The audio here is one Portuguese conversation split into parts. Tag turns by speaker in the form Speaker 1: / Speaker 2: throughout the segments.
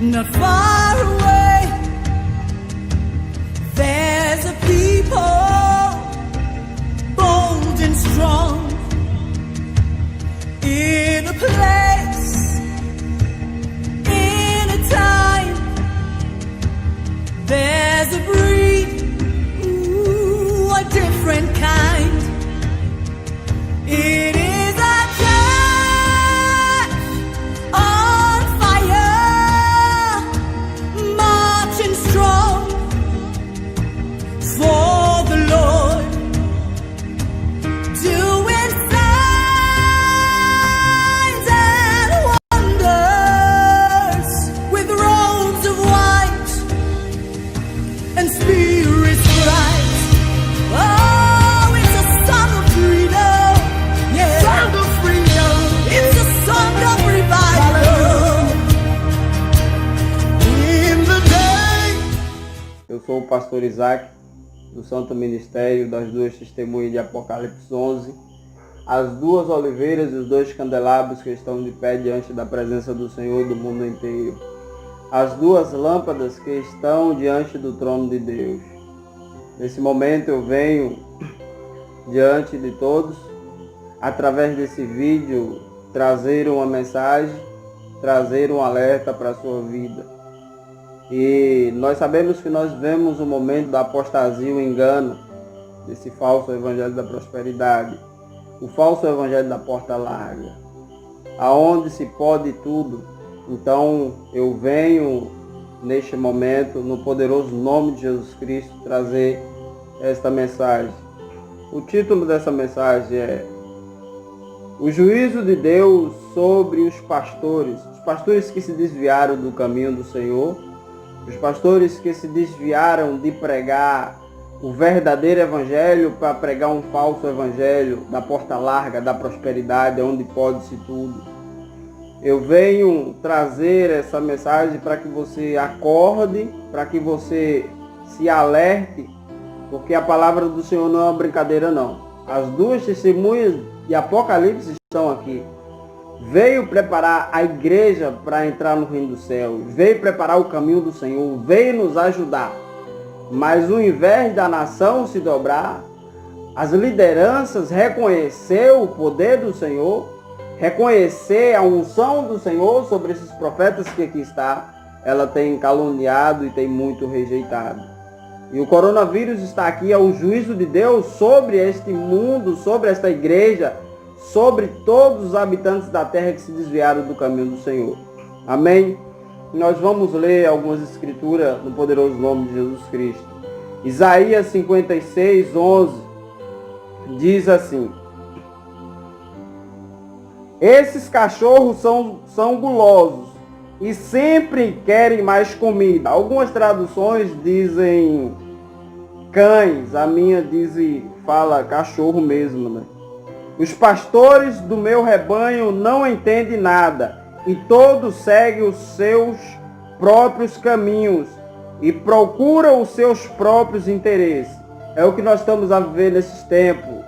Speaker 1: Not far away, there's a people bold and strong, in a place, in a time, there's a breed, ooh, a different kind. It is a church on fire, marching strong for the Lord, doing signs and wonders with robes of white and spirits bright. Oh, it's a song of freedom, yeah, song of freedom. It's a song of revival. In the day.
Speaker 2: Eu sou o pastor Isaac, do Santo Ministério das Duas Testemunhas de Apocalipse 11. As duas oliveiras e os dois candelabros que estão de pé diante da presença do Senhor do mundo inteiro. As duas lâmpadas que estão diante do trono de Deus. Nesse momento eu venho diante de todos, através desse vídeo, trazer uma mensagem, trazer um alerta para a sua vida. E nós sabemos que nós vemos o momento da apostasia, o engano desse falso evangelho da prosperidade, o falso evangelho da porta larga, aonde se pode tudo. Então eu venho neste momento, no poderoso nome de Jesus Cristo, trazer esta mensagem. O título dessa mensagem é o juízo de Deus sobre os pastores que se desviaram do caminho do Senhor, os pastores que se desviaram de pregar o verdadeiro evangelho para pregar um falso evangelho da porta larga, da prosperidade, onde pode-se tudo. Eu venho trazer essa mensagem para que você acorde, para que você se alerte, porque a palavra do Senhor não é uma brincadeira não. As duas testemunhas de Apocalipse estão aqui. Veio preparar a igreja para entrar no reino do céu, veio preparar o caminho do Senhor, veio nos ajudar. Mas ao invés da nação se dobrar, as lideranças reconhecer o poder do Senhor, reconhecer a unção do Senhor sobre esses profetas que aqui está, ela tem caluniado e tem muito rejeitado. E o coronavírus está aqui, é o juízo de Deus sobre este mundo, sobre esta igreja, sobre todos os habitantes da terra que se desviaram do caminho do Senhor. Amém? Nós vamos ler algumas escrituras no poderoso nome de Jesus Cristo. Isaías 56, 11 diz assim: esses cachorros são gulosos e sempre querem mais comida. Algumas traduções dizem cães, a minha fala cachorro mesmo, né? Os pastores do meu rebanho não entendem nada, e todos seguem os seus próprios caminhos e procuram os seus próprios interesses. É o que nós estamos a viver nesses tempos.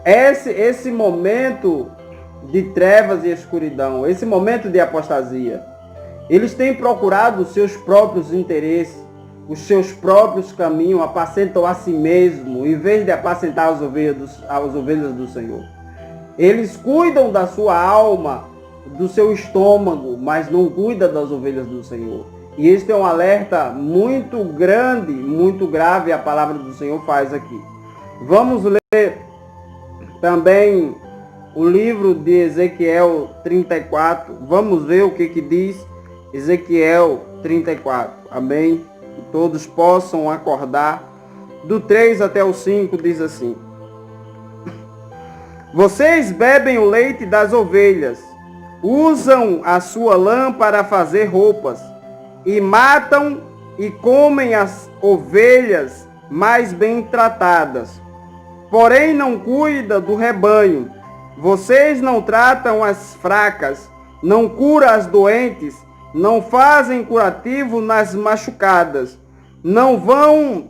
Speaker 2: Esse momento de trevas e escuridão, esse momento de apostasia. Eles têm procurado os seus próprios interesses, os seus próprios caminhos, apacentam a si mesmo, em vez de apacentar as ovelhas do Senhor. Eles cuidam da sua alma, do seu estômago, mas não cuidam das ovelhas do Senhor. E este é um alerta muito grande, muito grave, a palavra do Senhor faz aqui. Vamos ler também o livro de Ezequiel 34. Vamos ver o que diz Ezequiel 34. Amém? Que todos possam acordar. Do 3 até o 5 diz assim: vocês bebem o leite das ovelhas, usam a sua lã para fazer roupas, e matam e comem as ovelhas mais bem tratadas. Porém não cuida do rebanho. Vocês não tratam as fracas, não curam as doentes, não fazem curativo nas machucadas, não vão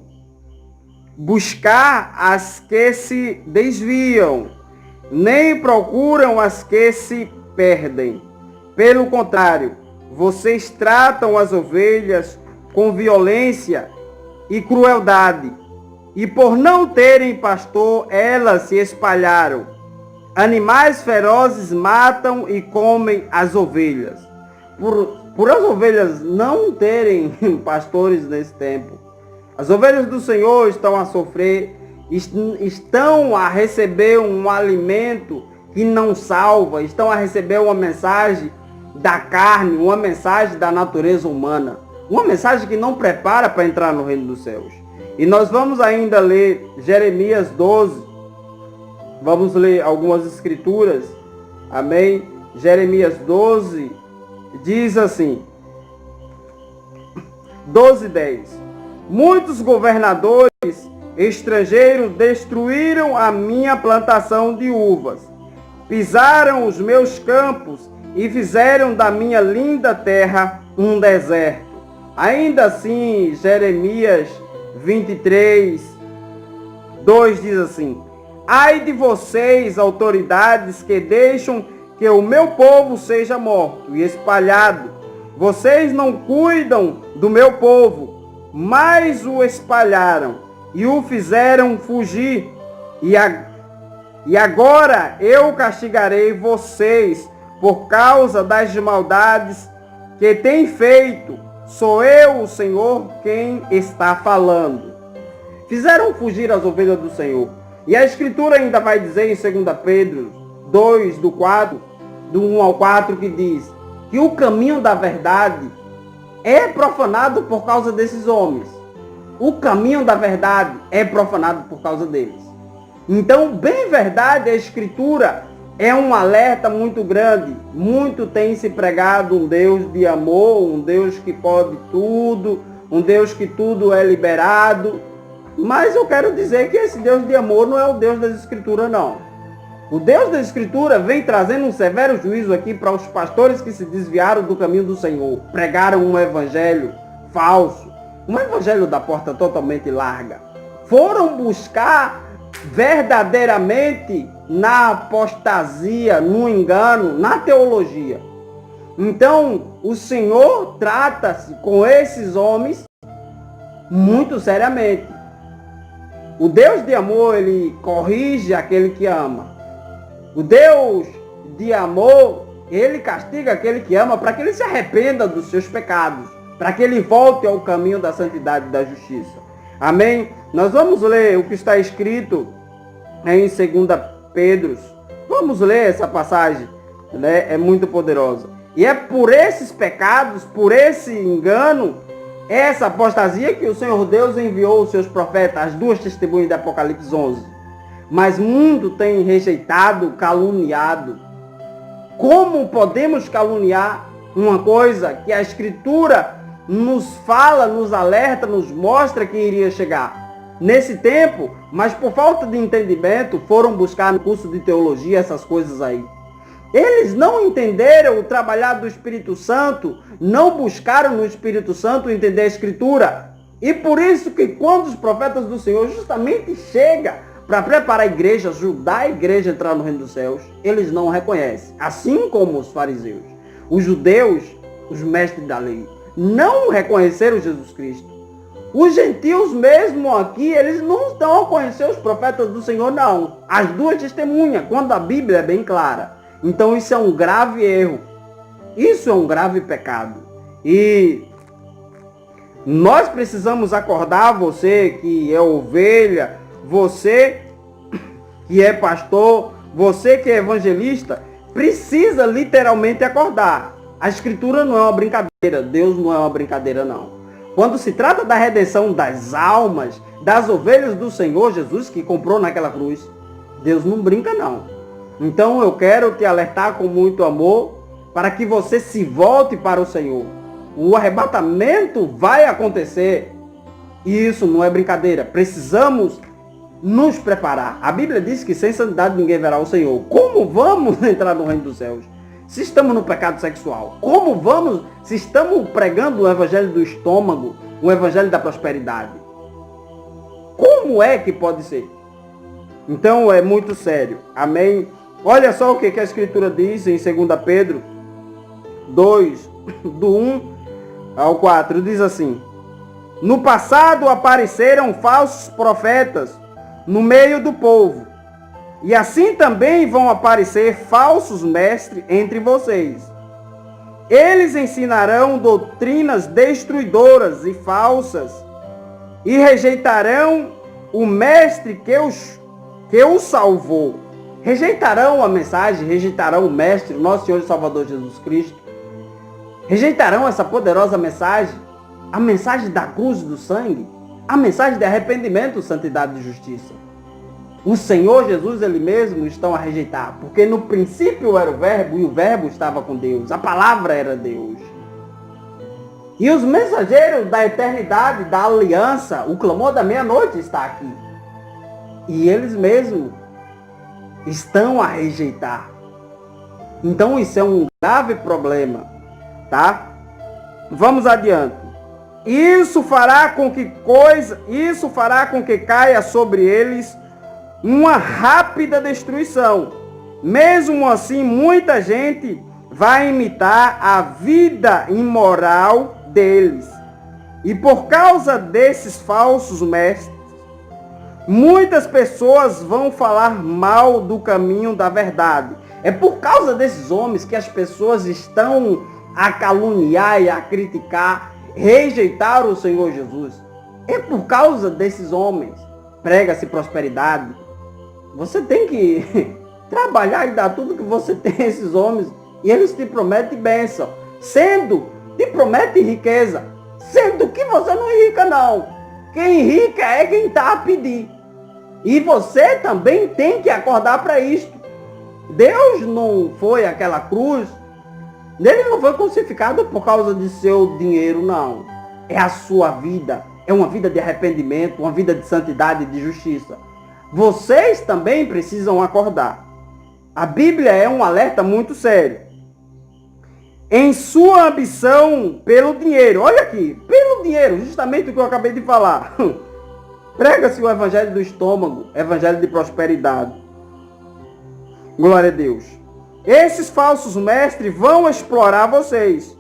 Speaker 2: buscar as que se desviam, nem procuram as que se perdem. Pelo contrário, vocês tratam as ovelhas com violência e crueldade, e por não terem pastor, elas se espalharam. Animais ferozes matam e comem as ovelhas. Por as ovelhas não terem pastores nesse tempo, as ovelhas do Senhor estão a sofrer, estão a receber um alimento que não salva, estão a receber uma mensagem da carne, uma mensagem da natureza humana, uma mensagem que não prepara para entrar no reino dos céus. E nós vamos ainda ler Jeremias 12, vamos ler algumas escrituras, amém? Jeremias 12 diz assim, 12:10. Muitos governadores estrangeiros destruíram a minha plantação de uvas, pisaram os meus campos e fizeram da minha linda terra um deserto. Ainda assim, Jeremias 23:2 diz assim: ai de vocês, autoridades, que deixam que o meu povo seja morto e espalhado. Vocês não cuidam do meu povo, mas o espalharam e o fizeram fugir. E agora eu castigarei vocês por causa das maldades que têm feito. Sou eu, o Senhor, quem está falando. Fizeram fugir as ovelhas do Senhor. E a Escritura ainda vai dizer em 2 Pedro 2, do 1 ao 4, que diz que o caminho da verdade é profanado por causa desses homens. O caminho da verdade é profanado por causa deles. Então, bem verdade, a Escritura é um alerta muito grande. Muito tem se pregado um Deus de amor, um Deus que pode tudo, um Deus que tudo é liberado. Mas eu quero dizer que esse Deus de amor não é o Deus das Escrituras, não. O Deus da Escritura vem trazendo um severo juízo aqui para os pastores que se desviaram do caminho do Senhor. Pregaram um evangelho falso, um evangelho da porta totalmente larga. Foram buscar verdadeiramente na apostasia, no engano, na teologia. Então, o Senhor trata-se com esses homens muito seriamente. O Deus de amor, ele corrige aquele que ama. O Deus de amor, ele castiga aquele que ama para que ele se arrependa dos seus pecados, para que ele volte ao caminho da santidade e da justiça. Amém? Nós vamos ler o que está escrito em 2 Pedro. Vamos ler essa passagem, né? É muito poderosa. E é por esses pecados, por esse engano, essa apostasia que o Senhor Deus enviou os seus profetas, as duas testemunhas de Apocalipse 11. Mas muito tem rejeitado, caluniado. Como podemos caluniar uma coisa que a Escritura nos fala, nos alerta, nos mostra que iria chegar nesse tempo, mas por falta de entendimento foram buscar no curso de teologia essas coisas aí. Eles não entenderam o trabalhar do Espírito Santo, não buscaram no Espírito Santo entender a Escritura. E por isso que quando os profetas do Senhor justamente chegam para preparar a igreja, ajudar a igreja a entrar no reino dos céus, eles não reconhecem. Assim como os fariseus. Os judeus, os mestres da lei, não reconheceram Jesus Cristo. Os gentios mesmo aqui, eles não estão a conhecer os profetas do Senhor, não. As duas testemunhas, quando a Bíblia é bem clara. Então isso é um grave erro. Isso é um grave pecado. E nós precisamos acordar, você que é ovelha, você que é pastor, você que é evangelista, precisa literalmente acordar. A Escritura não é uma brincadeira. Deus não é uma brincadeira, não. Quando se trata da redenção das almas, das ovelhas do Senhor Jesus, que comprou naquela cruz, Deus não brinca, não. Então eu quero te alertar com muito amor, para que você se volte para o Senhor. O arrebatamento vai acontecer. E isso não é brincadeira. Precisamos nos preparar. A Bíblia diz que sem santidade ninguém verá o Senhor. Como vamos entrar no reino dos céus? Se estamos no pecado sexual, como vamos, se estamos pregando o evangelho do estômago, o evangelho da prosperidade? Como é que pode ser? Então é muito sério. Amém? Olha só o que a Escritura diz em 2 Pedro 2, do 1 ao 4, diz assim: no passado apareceram falsos profetas no meio do povo, e assim também vão aparecer falsos mestres entre vocês. Eles ensinarão doutrinas destruidoras e falsas, e rejeitarão o mestre que os salvou. Rejeitarão a mensagem, rejeitarão o mestre, o nosso Senhor e Salvador Jesus Cristo. Rejeitarão essa poderosa mensagem, a mensagem da cruz e do sangue, a mensagem de arrependimento, santidade e justiça. O Senhor Jesus, Ele mesmo, estão a rejeitar, porque no princípio era o Verbo, e o Verbo estava com Deus, a palavra era Deus. E os mensageiros da eternidade, da aliança, o clamor da meia-noite está aqui. E eles mesmos estão a rejeitar. Então isso é um grave problema, tá? Vamos adiante. Isso fará com que caia sobre eles uma rápida destruição. Mesmo assim, muita gente vai imitar a vida imoral deles. E por causa desses falsos mestres, muitas pessoas vão falar mal do caminho da verdade. É por causa desses homens que as pessoas estão a caluniar e a criticar, rejeitar o Senhor Jesus. É por causa desses homens. Prega-se prosperidade. Você tem que trabalhar e dar tudo que você tem a esses homens. E eles te prometem bênção. Te prometem riqueza. Sendo que você não enrica não. Quem enrica é quem está a pedir. E você também tem que acordar para isto. Deus não foi aquela cruz. Ele não foi crucificado por causa de seu dinheiro, não. É a sua vida. É uma vida de arrependimento, uma vida de santidade e de justiça. Vocês também precisam acordar. A Bíblia é um alerta muito sério. Em sua ambição pelo dinheiro. Olha aqui, pelo dinheiro, justamente o que eu acabei de falar. Prega-se o evangelho do estômago, evangelho de prosperidade. Glória a Deus. Esses falsos mestres vão explorar vocês,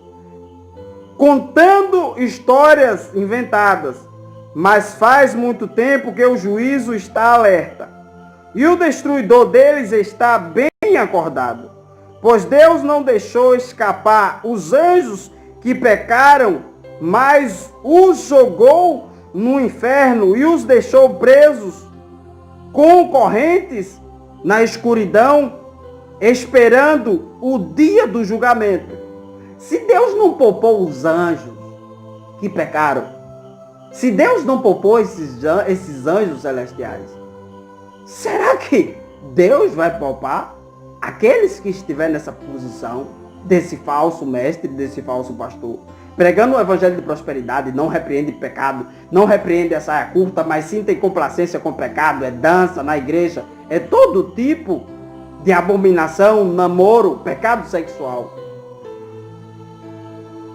Speaker 2: contando histórias inventadas. Mas faz muito tempo que o juízo está alerta. E o destruidor deles está bem acordado. Pois Deus não deixou escapar os anjos que pecaram, mas os jogou no inferno e os deixou presos com correntes na escuridão, esperando o dia do julgamento. Se Deus não poupou os anjos que pecaram, se Deus não poupou esses anjos celestiais, será que Deus vai poupar aqueles que estiverem nessa posição desse falso mestre, desse falso pastor? Pregando o evangelho de prosperidade, não repreende pecado, não repreende a saia curta, mas sim tem complacência com o pecado, é dança na igreja, é todo tipo de abominação, namoro, pecado sexual.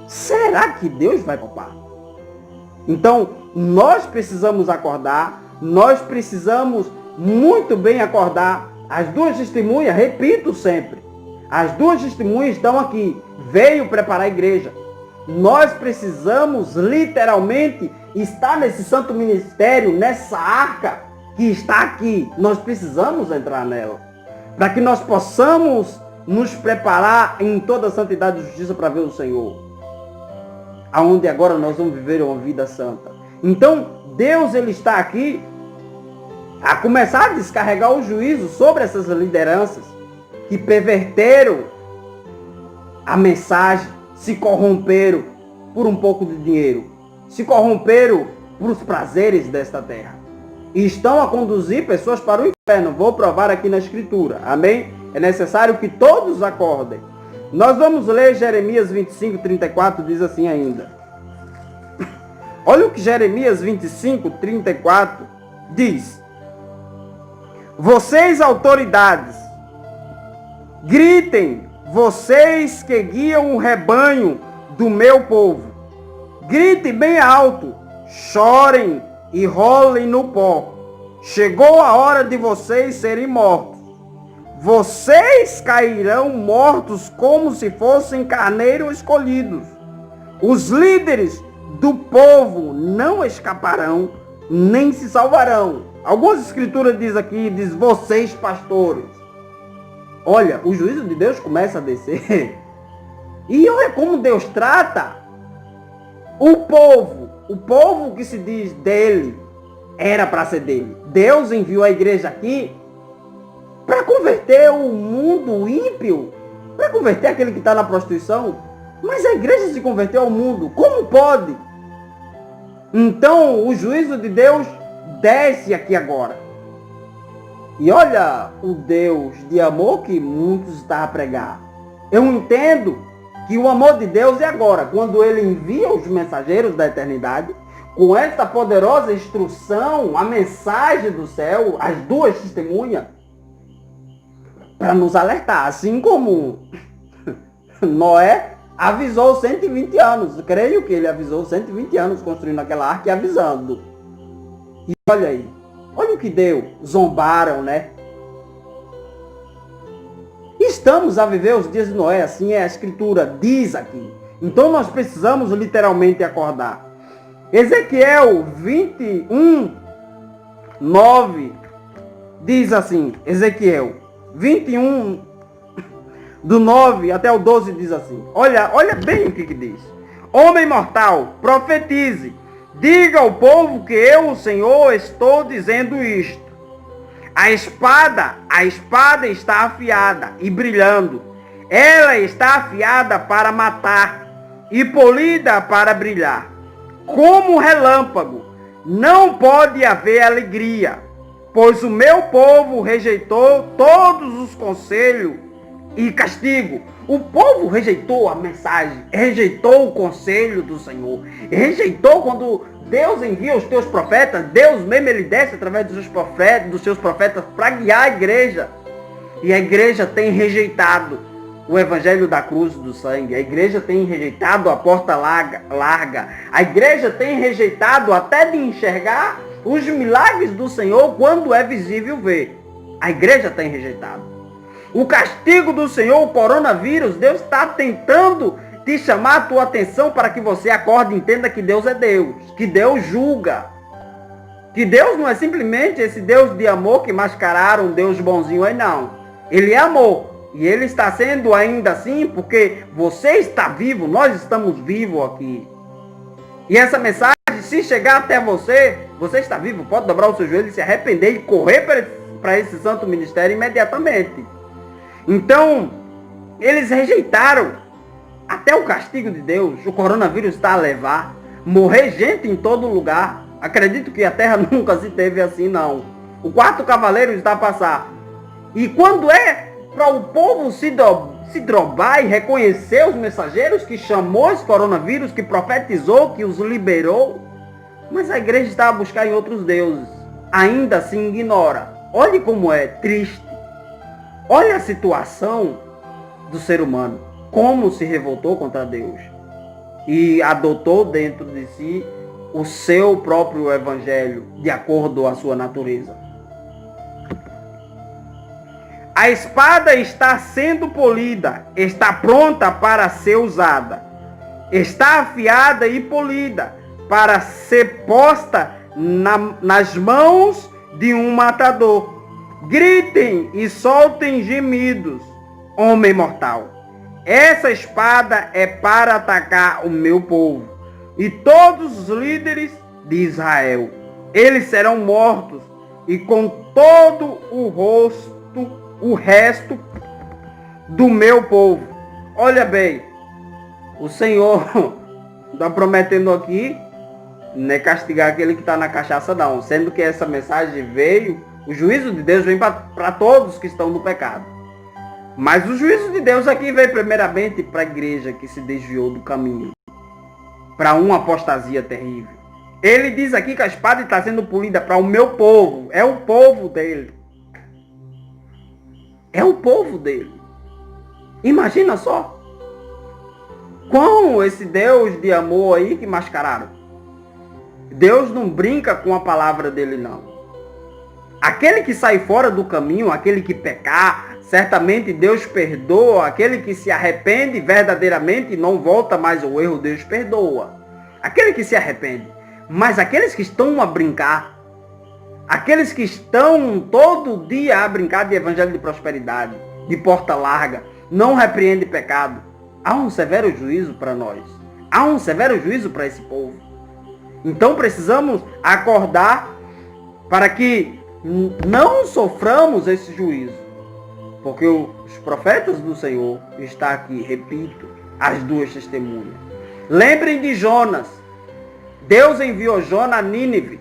Speaker 2: Será que Deus vai poupar? Então, nós precisamos acordar, nós precisamos muito bem acordar. As duas testemunhas, repito sempre, as duas testemunhas estão aqui, veio preparar a igreja. Nós precisamos literalmente estar nesse santo ministério, nessa arca que está aqui. Nós precisamos entrar nela, para que nós possamos nos preparar em toda a santidade e justiça para ver o Senhor. Aonde agora nós vamos viver uma vida santa. Então, Deus ele está aqui a começar a descarregar o juízo sobre essas lideranças que perverteram a mensagem, se corromperam por um pouco de dinheiro, se corromperam por os prazeres desta terra e estão a conduzir pessoas para o inferno. Vou provar aqui na Escritura, amém? É necessário que todos acordem. Nós vamos ler Jeremias 25, 34, diz assim ainda. Olha o que Jeremias 25, 34 diz. Vocês, autoridades, gritem, vocês que guiam o rebanho do meu povo. Gritem bem alto, chorem e rolem no pó. Chegou a hora de vocês serem mortos.
Speaker 3: vocês cairão mortos como se fossem carneiros escolhidos. Os líderes do povo não escaparão, nem se salvarão. Algumas escrituras diz vocês pastores. Olha, o juízo de Deus começa a descer. E olha como Deus trata o povo que se diz dele, era para ser dele. Deus enviou a igreja aqui para converter o mundo ímpio, para converter aquele que está na prostituição. Mas a igreja se converteu ao mundo. Como pode? Então o juízo de Deus desce aqui agora. E olha o Deus de amor que muitos estão a pregar. Eu entendo que o amor de Deus é agora, quando ele envia os mensageiros da eternidade, com essa poderosa instrução, a mensagem do céu, as duas testemunhas, para nos alertar, assim como Noé avisou 120 anos. Creio que ele avisou 120 anos construindo aquela arca e avisando. E olha aí, olha o que deu. Zombaram, né? Estamos a viver os dias de Noé, assim a escritura diz aqui. Então nós precisamos literalmente acordar. Ezequiel 21, 9 diz assim, Ezequiel 21, do 9 até o 12 diz assim. Olha bem o que diz. Homem mortal, profetize. Diga ao povo que eu, o Senhor, estou dizendo isto. A espada está afiada e brilhando. Ela está afiada para matar e polida para brilhar. Como relâmpago, não pode haver alegria, pois o meu povo rejeitou todos os conselhos e castigo. O povo rejeitou a mensagem, rejeitou o conselho do Senhor, rejeitou quando Deus envia os teus profetas. Deus mesmo ele desce através dos seus profetas para guiar a igreja. E a igreja tem rejeitado o evangelho da cruz do sangue. A igreja tem rejeitado a porta larga. A igreja tem rejeitado até de enxergar os milagres do Senhor quando é visível ver. A igreja tem rejeitado. O castigo do Senhor, o coronavírus, Deus está tentando te chamar a tua atenção para que você acorde e entenda que Deus é Deus, que Deus julga, que Deus não é simplesmente esse Deus de amor que mascararam um Deus bonzinho aí, não. Ele é amor e ele está sendo ainda assim porque você está vivo, nós estamos vivos aqui. E essa mensagem, se chegar até você, você está vivo, pode dobrar o seu joelho e se arrepender e correr para esse santo ministério imediatamente. Então, eles rejeitaram até o castigo de Deus. O coronavírus está a levar. Morrer gente em todo lugar. Acredito que a terra nunca se teve assim, não. O quarto cavaleiro está a passar. E quando é para o povo se drobar e reconhecer os mensageiros que chamou esse coronavírus, que profetizou, que os liberou, mas a igreja está a buscar em outros deuses. Ainda assim ignora. Olhe como é triste. Olha a situação do ser humano. Como se revoltou contra Deus. E adotou dentro de si o seu próprio evangelho, de acordo com a sua natureza. A espada está sendo polida, está pronta para ser usada. Está afiada e polida para ser posta nas mãos de um matador. Gritem e soltem gemidos, homem mortal. Essa espada é para atacar o meu povo e todos os líderes de Israel. Eles serão mortos e com todo o resto do meu povo. Olha bem, o Senhor está prometendo aqui, não é castigar aquele que está na cachaça não, sendo que essa mensagem veio, o juízo de Deus vem para todos que estão no pecado. Mas o juízo de Deus aqui veio primeiramente para a igreja que se desviou do caminho, para uma apostasia terrível. Ele diz aqui que a espada está sendo polida para o meu povo, é o povo dele. É o povo dele. Imagina só. Com esse Deus de amor aí que mascararam. Deus não brinca com a palavra dele não. Aquele que sai fora do caminho, aquele que pecar, Certamente Deus perdoa aquele que se arrepende verdadeiramente e não volta mais ao erro, Deus perdoa. Aquele que se arrepende. Mas aqueles que estão a brincar, aqueles que estão todo dia a brincar de evangelho de prosperidade, de porta larga, não repreende pecado, há um severo juízo para nós. Há um severo juízo para esse povo. Então precisamos acordar para que não soframos esse juízo. Porque os profetas do Senhor estão aqui, repito, as duas testemunhas. Lembrem de Jonas. Deus enviou Jonas a Nínive.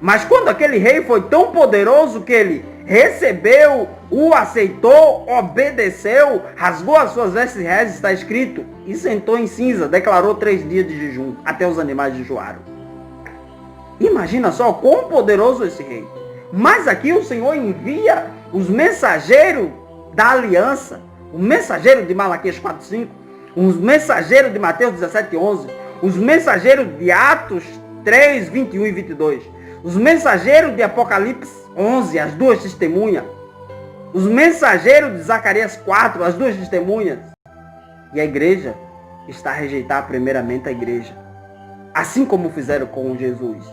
Speaker 3: Mas quando aquele rei foi tão poderoso que ele recebeu, o aceitou, obedeceu, rasgou as suas vestes reais, está escrito, e sentou em cinza, declarou 3 dias de jejum, até os animais jejuaram. Imagina só quão poderoso esse rei. Mas aqui o Senhor envia os mensageiros da aliança, o mensageiro de Malaquias 4:5, os mensageiros de Mateus 17:11, os mensageiros de Atos 3:21 e 22, os mensageiros de Apocalipse 11, as duas testemunhas, os mensageiros de Zacarias 4, as duas testemunhas. E a igreja está a rejeitar primeiramente a igreja, assim como fizeram com Jesus.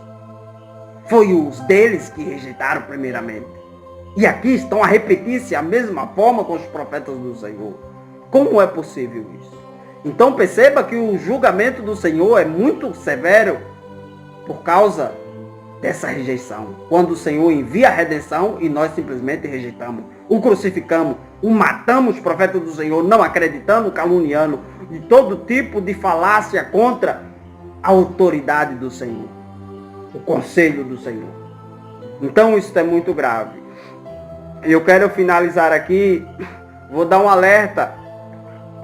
Speaker 3: Foi os deles que rejeitaram primeiramente. E aqui estão a repetir-se a mesma forma com os profetas do Senhor. Como é possível isso? Então perceba que o julgamento do Senhor é muito severo por causa dessa rejeição. Quando o Senhor envia a redenção e nós simplesmente rejeitamos, o crucificamos, o matamos, os profetas do Senhor, não acreditando, caluniando, de todo tipo de falácia contra a autoridade do Senhor, o conselho do Senhor. Então isso é muito grave. Eu quero finalizar aqui, vou dar um alerta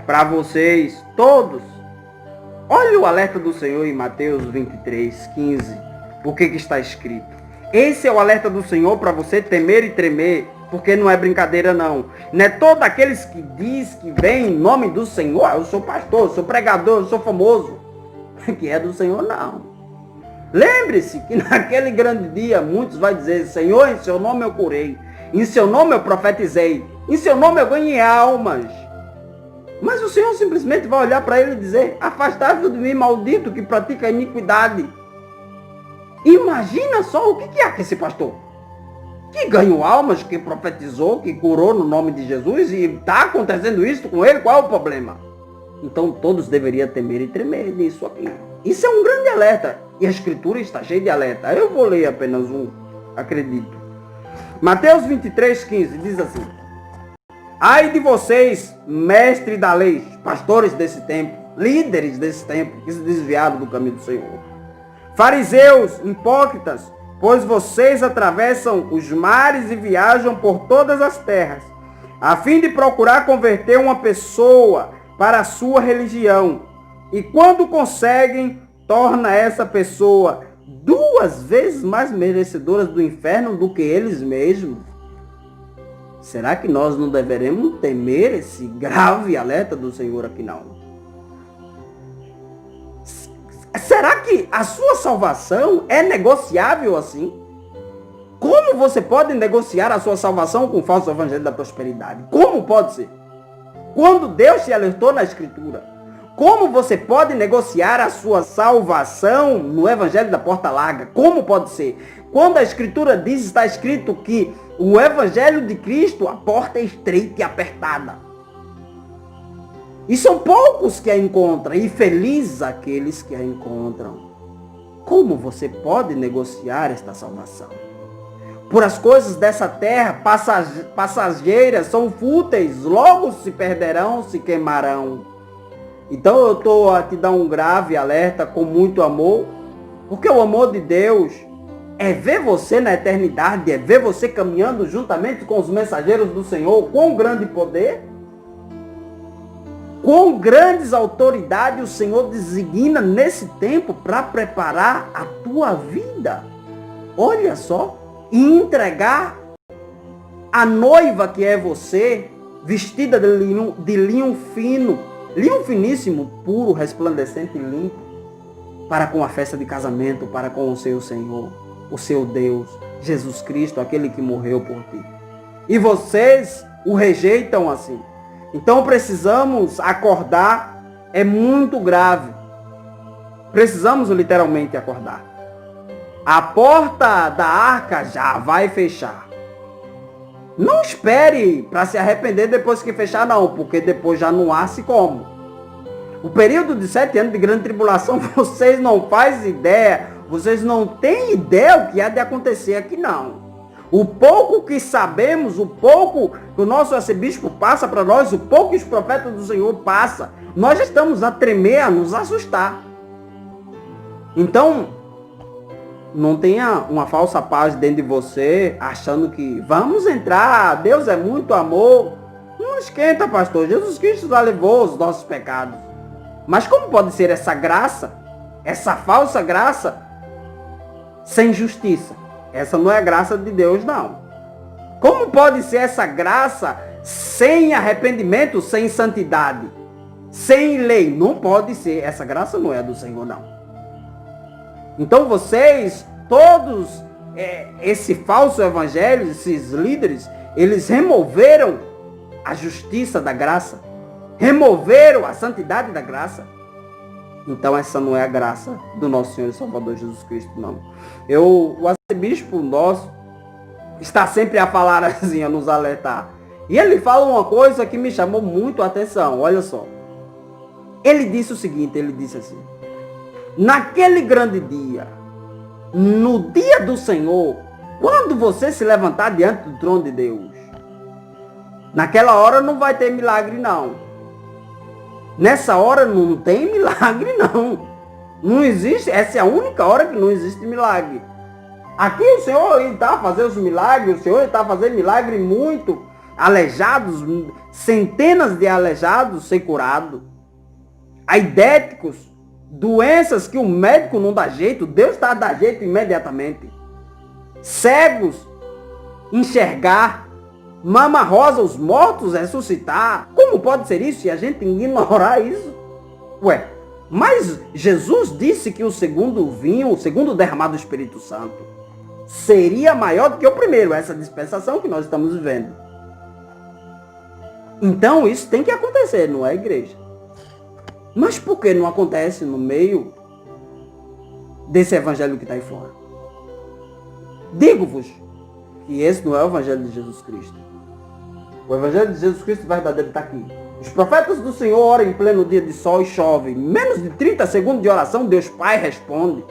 Speaker 3: para vocês todos. Olha o alerta do Senhor em Mateus 23:15. O que está escrito? Esse é o alerta do Senhor para você temer e tremer, porque não é brincadeira não. Não é todos aqueles que diz que vem em nome do Senhor, eu sou pastor, eu sou pregador, eu sou famoso, que é do Senhor não. Lembre-se que naquele grande dia muitos vão dizer, Senhor, em seu nome eu curei, em seu nome eu profetizei, em seu nome eu ganhei almas. Mas o Senhor simplesmente vai olhar para ele e dizer, afastai-vos de mim, maldito, que pratica a iniquidade. Imagina só o que é esse pastor. Que ganhou almas, que profetizou, que curou no nome de Jesus e está acontecendo isso com ele, qual é o problema? Então todos deveriam temer e tremer nisso aqui. Isso é um grande alerta. E a escritura está cheia de alerta. Eu vou ler apenas um, acredito. Mateus 23:15 diz assim. Ai de vocês, mestres da lei, pastores desse tempo, líderes desse tempo, que se desviaram do caminho do Senhor. Fariseus, hipócritas, pois vocês atravessam os mares e viajam por todas as terras, a fim de procurar converter uma pessoa para a sua religião. E quando conseguem, torna essa pessoa 2 vezes mais merecedora do inferno do que eles mesmos. Será que nós não deveremos temer esse grave alerta do Senhor aqui não? Será que a sua salvação é negociável assim? Como você pode negociar a sua salvação com o falso evangelho da prosperidade? Como pode ser? Quando Deus te alertou na Escritura, como você pode negociar a sua salvação no evangelho da porta larga? Como pode ser? Quando a Escritura diz, está escrito que o evangelho de Cristo, a porta é estreita e apertada. E são poucos que a encontram, e felizes aqueles que a encontram. Como você pode negociar esta salvação? Por as coisas dessa terra, passageiras, são fúteis, logo se perderão, se queimarão. Então eu estou a te dar um grave alerta com muito amor, porque o amor de Deus é ver você na eternidade, é ver você caminhando juntamente com os mensageiros do Senhor, com grande poder. Com grandes autoridades o Senhor designa nesse tempo para preparar a tua vida. Olha só, e entregar a noiva que é você, vestida de linho fino, linho finíssimo, puro, resplandecente e limpo, para com a festa de casamento, para com o seu Senhor, o seu Deus, Jesus Cristo, aquele que morreu por ti. E vocês, o rejeitam assim. Então precisamos acordar, é muito grave. Precisamos literalmente acordar. A porta da arca já vai fechar. Não espere para se arrepender depois que fechar não, porque depois já não há se como. O período de 7 anos de grande tribulação, vocês não fazem ideia, vocês não têm ideia o que há de acontecer aqui não. O pouco que sabemos, o pouco que o nosso arcebispo passa para nós, o pouco que os profetas do Senhor passam, nós estamos a tremer, a nos assustar. Então, não tenha uma falsa paz dentro de você, achando que vamos entrar, Deus é muito amor. Não esquenta, pastor, Jesus Cristo já levou os nossos pecados. Mas como pode ser essa graça, essa falsa graça, sem justiça? Essa não é a graça de Deus, não. Como pode ser essa graça sem arrependimento, sem santidade, sem lei? Não pode ser. Essa graça não é do Senhor, não. Então vocês, todos, esse falso evangelho, esses líderes, eles removeram a justiça da graça. Removeram a santidade da graça. Então essa não é a graça do nosso Senhor e Salvador Jesus Cristo, não. O arcebispo nosso está sempre a falar assim, a nos alertar. E ele fala uma coisa que me chamou muito a atenção, olha só. Ele disse o seguinte, ele disse assim: naquele grande dia, no dia do Senhor, quando você se levantar diante do trono de Deus, naquela hora não vai ter milagre não. Nessa hora não tem milagre não. Não existe, essa é a única hora que não existe milagre. Aqui o Senhor está a fazer os milagres, o Senhor está a fazer milagre muito. Aleijados, centenas de aleijados ser curados. Aidéticos, doenças que o médico não dá jeito, Deus está a dar jeito imediatamente. Cegos, enxergar. Mama rosa, os mortos ressuscitar. Como pode ser isso se a gente ignorar isso? Ué, mas Jesus disse que o segundo vinho, o segundo derramado do Espírito Santo, seria maior do que o primeiro, essa dispensação que nós estamos vivendo. Então isso tem que acontecer, não é, igreja? Mas por que não acontece no meio desse evangelho que está aí fora? Digo-vos que esse não é o evangelho de Jesus Cristo. O evangelho de Jesus Cristo verdadeiro está aqui. Os profetas do Senhor oram em pleno dia de sol e chove. Menos de 30 segundos de oração, Deus Pai responde.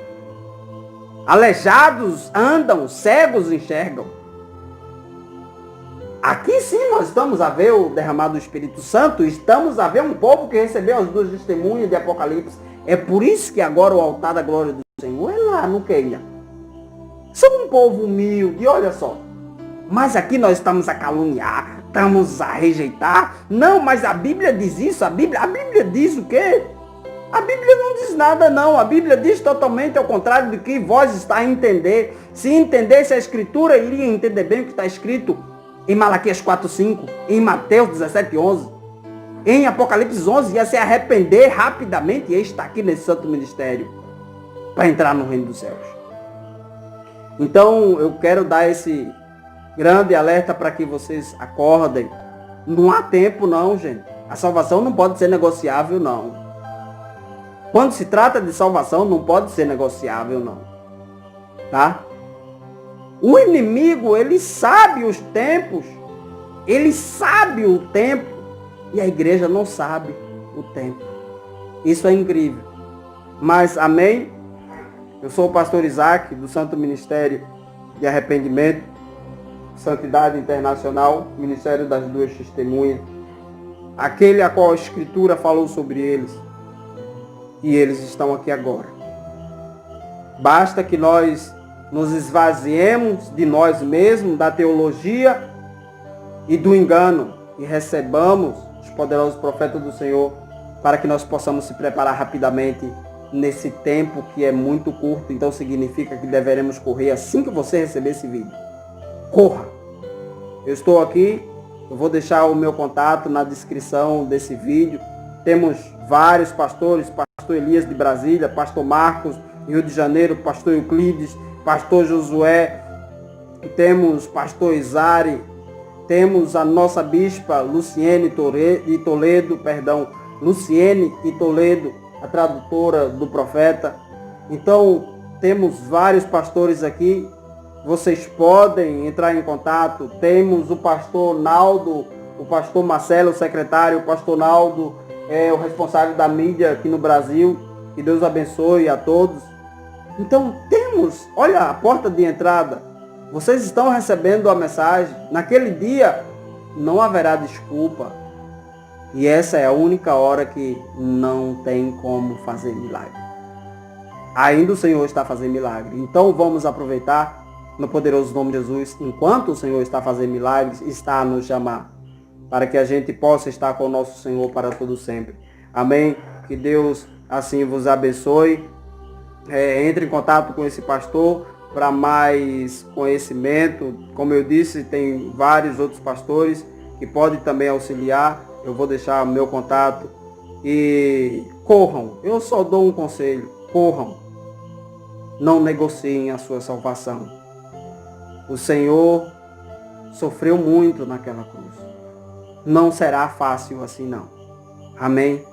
Speaker 3: Aleijados andam, cegos enxergam. Aqui sim nós estamos a ver o derramado do Espírito Santo. Estamos a ver um povo que recebeu as 2 testemunhas de Apocalipse. É por isso que agora o altar da glória do Senhor é lá no Quênia. São um povo humilde, olha só. Mas aqui nós estamos a caluniar, estamos a rejeitar. Não, mas a Bíblia diz isso, a Bíblia diz o quê? A Bíblia não diz nada não, a Bíblia diz totalmente ao contrário do que vós está a entender. Se entendesse a Escritura, iria entender bem o que está escrito em Malaquias 4:5, em Mateus 17:11, em Apocalipse 11, ia se arrepender rapidamente e está aqui nesse santo ministério para entrar no reino dos céus. Então eu quero dar esse grande alerta para que vocês acordem. Não há tempo não, gente. A salvação não pode ser negociável não. Quando se trata de salvação não pode ser negociável não. Tá? O inimigo, ele sabe os tempos. Ele sabe o tempo. E a igreja não sabe o tempo. Isso é incrível. Mas, amém? Eu sou o pastor Isaac, do Santo Ministério de Arrependimento, Santidade Internacional, Ministério das 2 Testemunhas, aquele a qual a Escritura falou sobre eles, e eles estão aqui agora. Basta que nós nos esvaziemos de nós mesmos, da teologia e do engano, e recebamos os poderosos profetas do Senhor, para que nós possamos se preparar rapidamente nesse tempo que é muito curto. Então significa que deveremos correr assim que você receber esse vídeo. Corra! Eu estou aqui, eu vou deixar o meu contato na descrição desse vídeo. Temos vários pastores, pastor Elias de Brasília, pastor Marcos, Rio de Janeiro, pastor Euclides, pastor Josué, temos pastor Isari temos a nossa bispa Luciene de Toledo, Luciene e Toledo, a tradutora do profeta. Então, temos vários pastores aqui, vocês podem entrar em contato. Temos o pastor Naldo, o pastor Marcelo, o secretário, o pastor Naldo é o responsável da mídia aqui no Brasil. Que Deus abençoe a todos. Então temos, olha a porta de entrada. Vocês estão recebendo a mensagem. Naquele dia não haverá desculpa. E essa é a única hora que não tem como fazer milagre. Ainda o Senhor está fazendo milagre. Então vamos aproveitar no poderoso nome de Jesus, enquanto o Senhor está fazendo milagres, está a nos chamar, para que a gente possa estar com o nosso Senhor para todo sempre. Amém? Que Deus assim vos abençoe. Entre em contato com esse pastor para mais conhecimento. Como eu disse, tem vários outros pastores que podem também auxiliar. Eu vou deixar o meu contato. E corram. Eu só dou um conselho. Corram. Não negociem a sua salvação. O Senhor sofreu muito naquela cruz. Não será fácil assim não. Amém?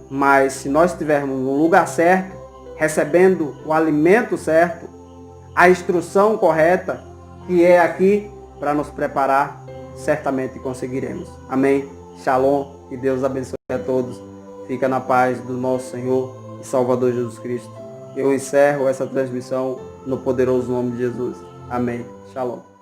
Speaker 3: Mas se nós estivermos no lugar certo, recebendo o alimento certo, a instrução correta, que é aqui para nos preparar, certamente conseguiremos. Amém? Shalom, que Deus abençoe a todos. Fica na paz do nosso Senhor e Salvador Jesus Cristo. Eu encerro essa transmissão no poderoso nome de Jesus. Amém. Shalom.